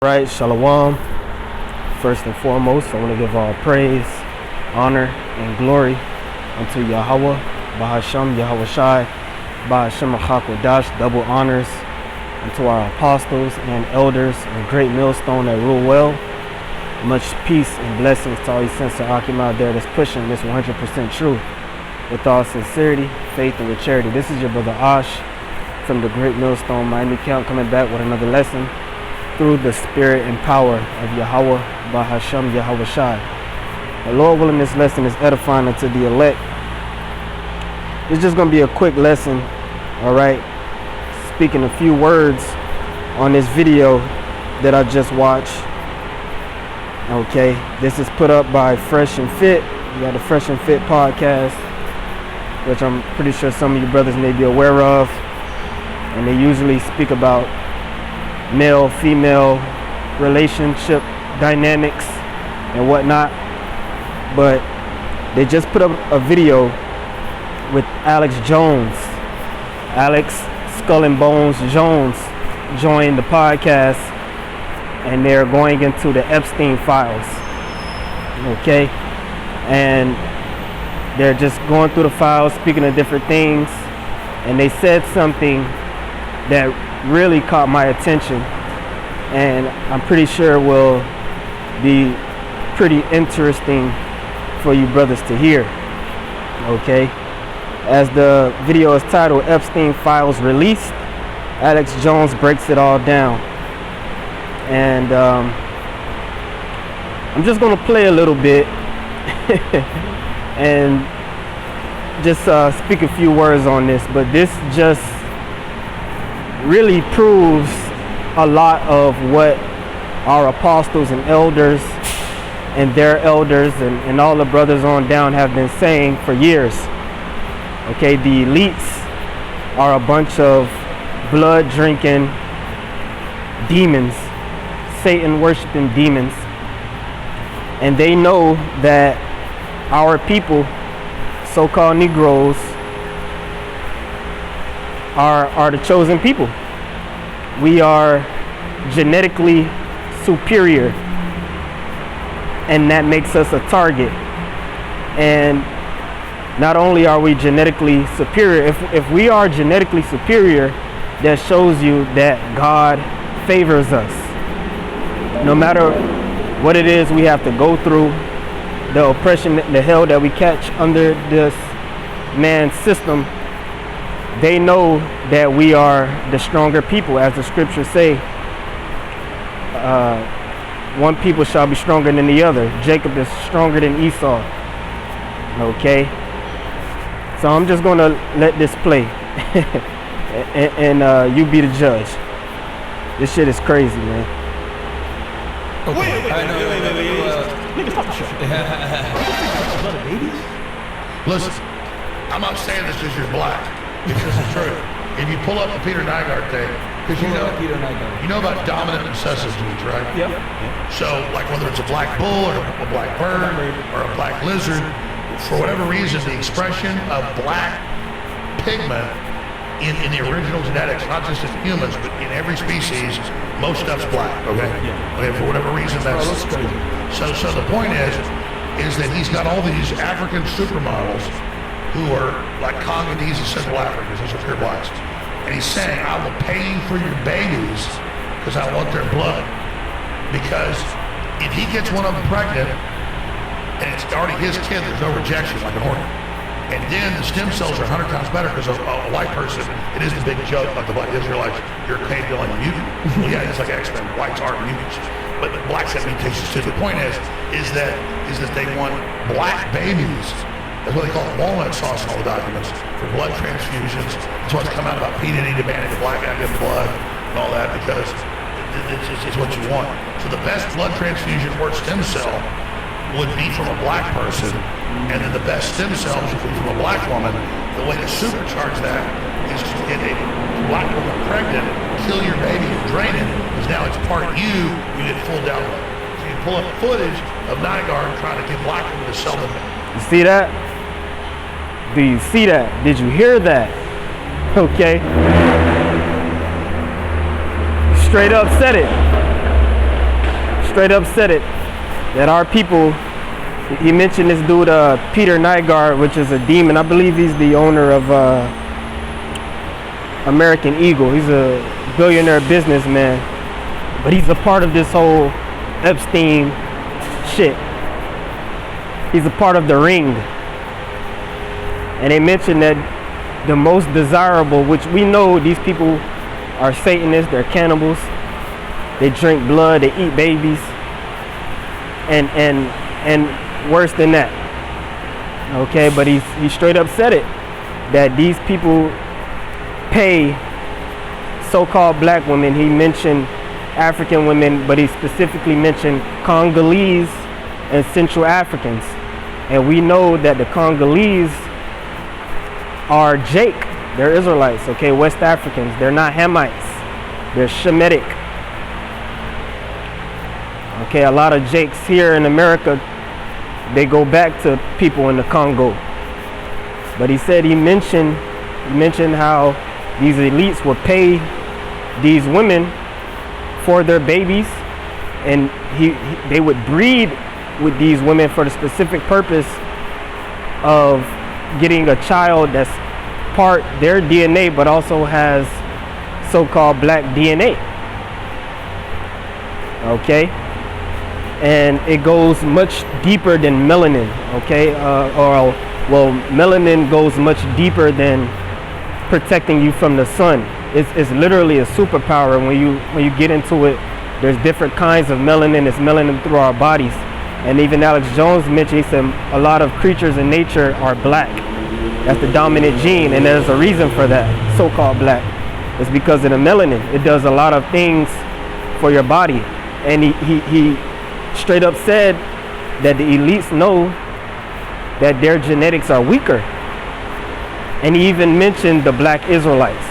Right, Shalom. First and foremost, I want to give all praise, honor, and glory unto Yahweh, Bahasham, Yahweh Shai, Bahasham Hakodash, double honors unto our apostles and elders and great millstone that rule well. Much peace and blessings to all you sincere Akim out there that's pushing this 100% truth with all sincerity, faith, and with charity. This is your brother Ash from the great millstone Miami Camp, coming back with another lesson through the spirit and power of Yahweh, Bahasham, Yahweh Shai. The Lord willing, this lesson is edifying unto the elect. It's just going to be a quick lesson, all right? Speaking a few words on this video that I just watched. Okay, this is put up by Fresh and Fit. You got the Fresh and Fit podcast, which I'm pretty sure some of you brothers may be aware of. And they usually speak about male-female relationship dynamics and whatnot, but they just put up a video with Alex Skull and Bones Jones joined the podcast, and they're going into the Epstein files. Okay, and they're just going through the files, speaking of different things, and they said something that really caught my attention, and I'm pretty sure will be pretty interesting for you brothers to hear. Okay, as the video is titled Epstein Files Released, Alex Jones breaks it all down, and I'm just gonna play a little bit and just speak a few words on this, but this just really proves a lot of what our apostles and elders and their elders and all the brothers on down have been saying for years. Okay, the elites are a bunch of blood drinking demons, Satan worshiping demons, and they know that our people, so-called Negroes, are the chosen people. We are genetically superior, and that makes us a target. And not only are we genetically superior, if we are genetically superior, that shows you that God favors us. No matter what it is we have to go through, the oppression, the hell that we catch under this man's system, they know that we are the stronger people, as the scriptures say. One people shall be stronger than the other. Jacob is stronger than Esau. Okay, so I'm just gonna let this play, and you be the judge. This shit is crazy, man. Okay. Wait. Stop the show. Listen, I'm not saying this because you're black. It's just the truth. If you pull up the Peter Nygaard thing, because you know about dominant and recessive genes, right? Yep. So, like whether it's a black bull or a black bird or a black lizard, for whatever reason, the expression of black pigment in the original genetics, not just in humans, but in every species, most stuff's black. Okay. Okay. For whatever reason, that's crazy. So the point is that he's got all these African supermodels who are like Congolese and Central Africans, those are pure blacks. And he's saying, I will pay you for your babies because I want their blood. Because if he gets one of them pregnant, and it's already his kid, there's no rejection like an organ. And then the stem cells are 100 times better because a white person, it is the big joke like the black Israelites, you're a paid-killing mutant. Well, yeah, it's like X-Men, whites aren't mutants. But blacks have mutations too. The point is that they want black babies. That's what they call it, walnut sauce in all the documents, for blood transfusions. That's what's come out about P.D.D. demanding the black guy give blood and all that, because it's what you want. So the best blood transfusion or stem cell would be from a black person, and then the best stem cells would be from a black woman. The way to supercharge that is to get a black woman pregnant, kill your baby and drain it, because now it's part you get full download. So you pull up footage of Nygaard trying to get black women to sell them. You see that? Do you see that? Did you hear that? Okay. Straight up said it. straight up said it, that our people, he mentioned this dude, Peter Nygaard, which is a demon. I believe he's the owner of American Eagle. He's a billionaire businessman, but he's a part of this whole Epstein shit. He's a part of the ring. And they mentioned that the most desirable, which we know these people are Satanists, they're cannibals, they drink blood, they eat babies, and worse than that. Okay, but he straight up said it, that these people pay so-called black women. He mentioned African women, but he specifically mentioned Congolese and Central Africans. And we know that the Congolese are Jake. They're Israelites, okay? West Africans. They're not Hamites. They're Shemitic. Okay, a lot of Jakes here in America, they go back to people in the Congo. But he said, he mentioned how these elites would pay these women for their babies, and they would breed with these women for the specific purpose of getting a child that's part their DNA but also has so-called black DNA. Okay, and it goes much deeper than melanin. Okay, well, melanin goes much deeper than protecting you from the sun. It's literally a superpower. When you get into it, there's different kinds of melanin. It's melanin through our bodies. And even Alex Jones mentioned, he said a lot of creatures in nature are black. That's the dominant gene, and there's a reason for that, so-called black. It's because of the melanin. It does a lot of things for your body. And he straight up said that the elites know that their genetics are weaker. And he even mentioned the black Israelites.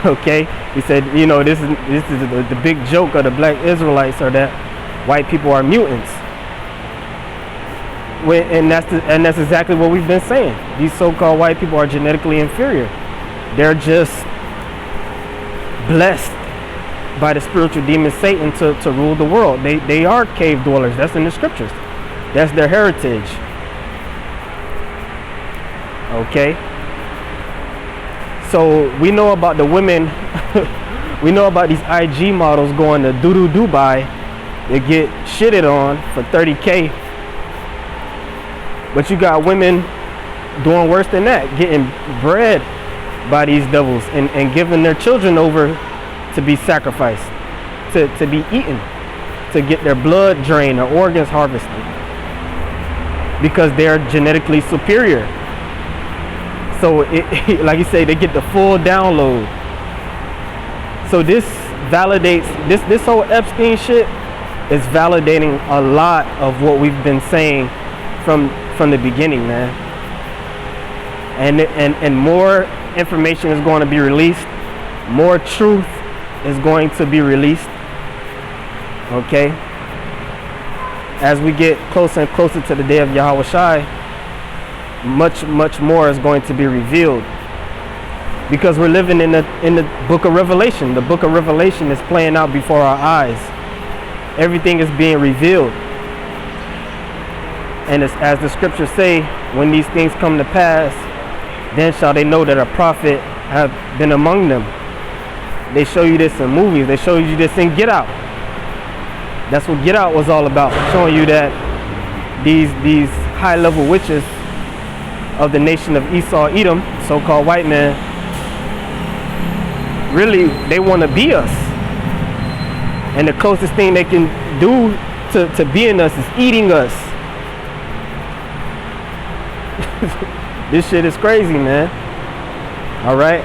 Okay, he said, you know, this is the big joke of the black Israelites, are that white people are mutants. And that's exactly what we've been saying. These so-called white people are genetically inferior. They're just blessed by the spiritual demon Satan to rule the world. They are cave dwellers. That's in the scriptures. That's their heritage. Okay. So we know about the women. We know about these IG models going to Dubai. They get shitted on for 30K. But you got women doing worse than that, getting bred by these devils and giving their children over to be sacrificed, to be eaten, to get their blood drained or organs harvested, because they're genetically superior. So like you say, they get the full download. So this validates, this whole Epstein shit is validating a lot of what we've been saying from the beginning, man. And more information is going to be released. More truth is going to be released. Okay? As we get closer and closer to the day of Yahweh Shai, much more is going to be revealed. Because we're living in the book of Revelation. The book of Revelation is playing out before our eyes. Everything is being revealed. And as the scriptures say, when these things come to pass, then shall they know that a prophet have been among them. They show you this in movies. They show you this in Get Out. That's what Get Out was all about, showing you that these high-level witches of the nation of Esau, Edom, so-called white man, really, they want to be us. And the closest thing they can do to being us is eating us. This shit is crazy, man. All right,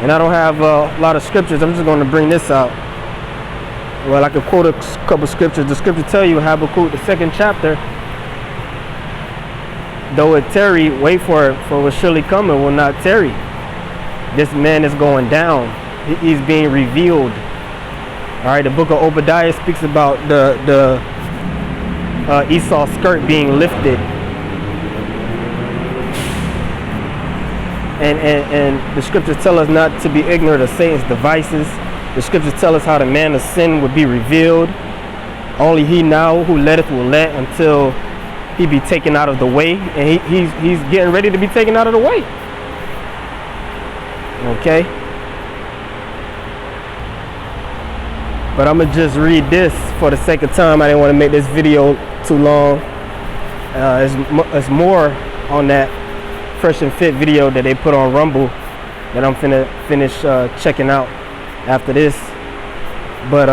and I don't have a lot of scriptures. I'm just going to bring this out. Well, I could quote a couple scriptures. The scripture tell you, Habakkuk, the 2nd chapter, though it tarry, wait for it, for it will surely come, it will not tarry. This man is going down. He's being revealed. All right, the book of Obadiah speaks about the Esau's skirt being lifted. And the scriptures tell us not to be ignorant of Satan's devices. The scriptures tell us how the man of sin would be revealed. Only he now who letteth will let until he be taken out of the way. And he's getting ready to be taken out of the way. Okay. But I'm going to just read this for the sake of time. I didn't want to make this video too long. It's more on that Fresh and Fit video that they put on Rumble that I'm finna finish checking out after this. But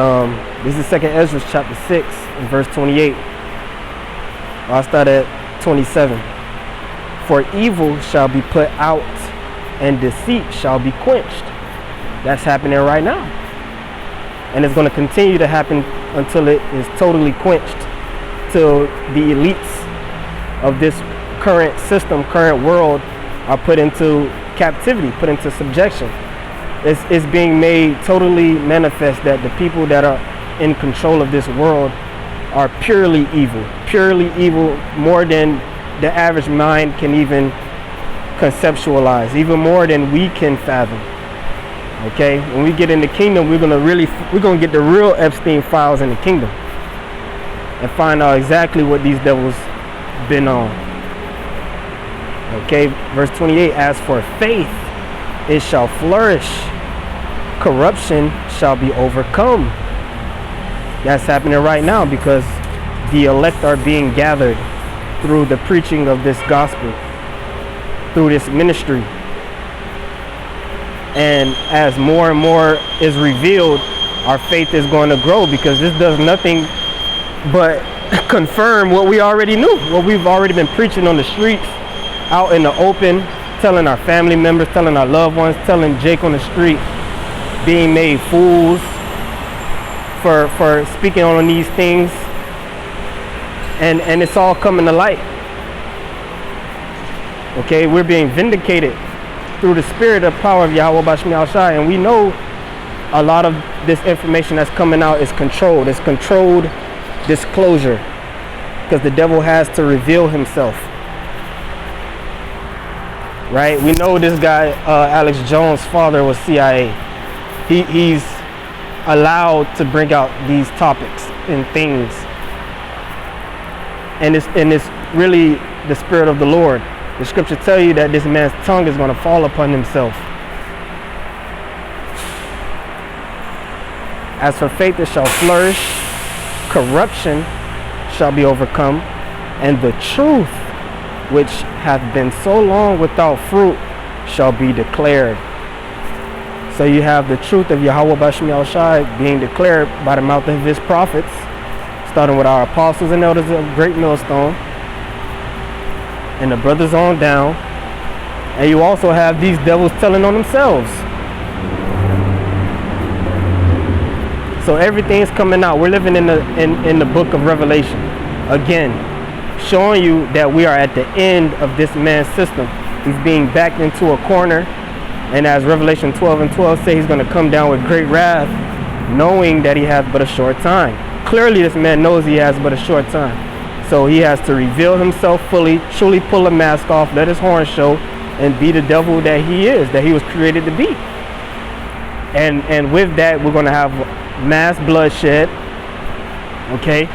this is 2nd Ezra chapter 6 and verse 28. I'll start at 27. For evil shall be put out and deceit shall be quenched. That's happening right now. And it's going to continue to happen until it is totally quenched. Till the elites of this current system, current world are put into captivity, put into subjection. It's being made totally manifest that the people that are in control of this world are purely evil, more than the average mind can even conceptualize, even more than we can fathom. Okay, when we get in the kingdom, we're gonna get the real Epstein files in the kingdom and find out exactly what these devils been on. Okay, verse 28, as for faith, it shall flourish, corruption shall be overcome. That's happening right now because the elect are being gathered through the preaching of this gospel, through this ministry. And as more and more is revealed, our faith is going to grow, because this does nothing but confirm what we already knew, what we've already been preaching on the streets, out in the open, telling our family members, telling our loved ones, telling Jake on the street, being made fools for speaking on these things, and it's all coming to light. Okay, we're being vindicated through the spirit of power of Yahweh Bashmi Al-Shai, and we know a lot of this information that's coming out is controlled. It's controlled disclosure, because the devil has to reveal himself. Right? We know this guy, Alex Jones' father was CIA. He's allowed to bring out these topics and things, and it's really the spirit of the Lord. The scripture tell you that this man's tongue is going to fall upon himself. As for faith, it shall flourish, corruption shall be overcome, and the truth, which hath been so long without fruit, shall be declared. So you have the truth of Yahweh Bashmi Al-Shai being declared by the mouth of his prophets, starting with our apostles and elders of Great Millstone, and the brothers on down. And you also have these devils telling on themselves. So everything's coming out. We're living in the book of Revelation again, showing you that we are at the end of this man's system. He's being backed into a corner, and as Revelation 12 and 12 say, he's going to come down with great wrath, knowing that he has but a short time. Clearly this man knows he has but a short time. So he has to reveal himself fully, truly pull a mask off, let his horn show, and be the devil that he is, that he was created to be. And with that, we're going to have mass bloodshed, okay,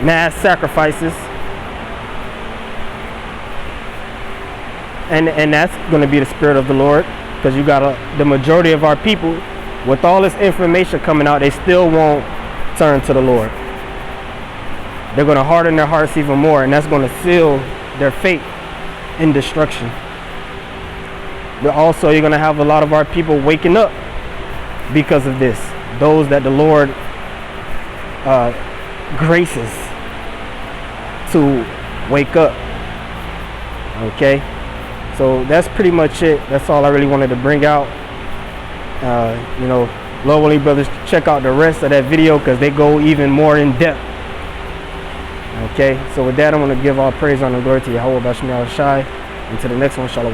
mass sacrifices, and that's going to be the spirit of the Lord, because you got the majority of our people, with all this information coming out, they still won't turn to the Lord. They're going to harden their hearts even more, and that's going to seal their fate in destruction. But also, you're going to have a lot of our people waking up because of this. Those that the Lord graces to wake up. Okay? So that's pretty much it. That's all I really wanted to bring out. You know, Lord willing, brothers, check out the rest of that video, because they go even more in depth. Okay, so with that, I'm going to give all praise, honor, and glory to Yahweh Bashmi Al-Shai. And to the next one, Shalom.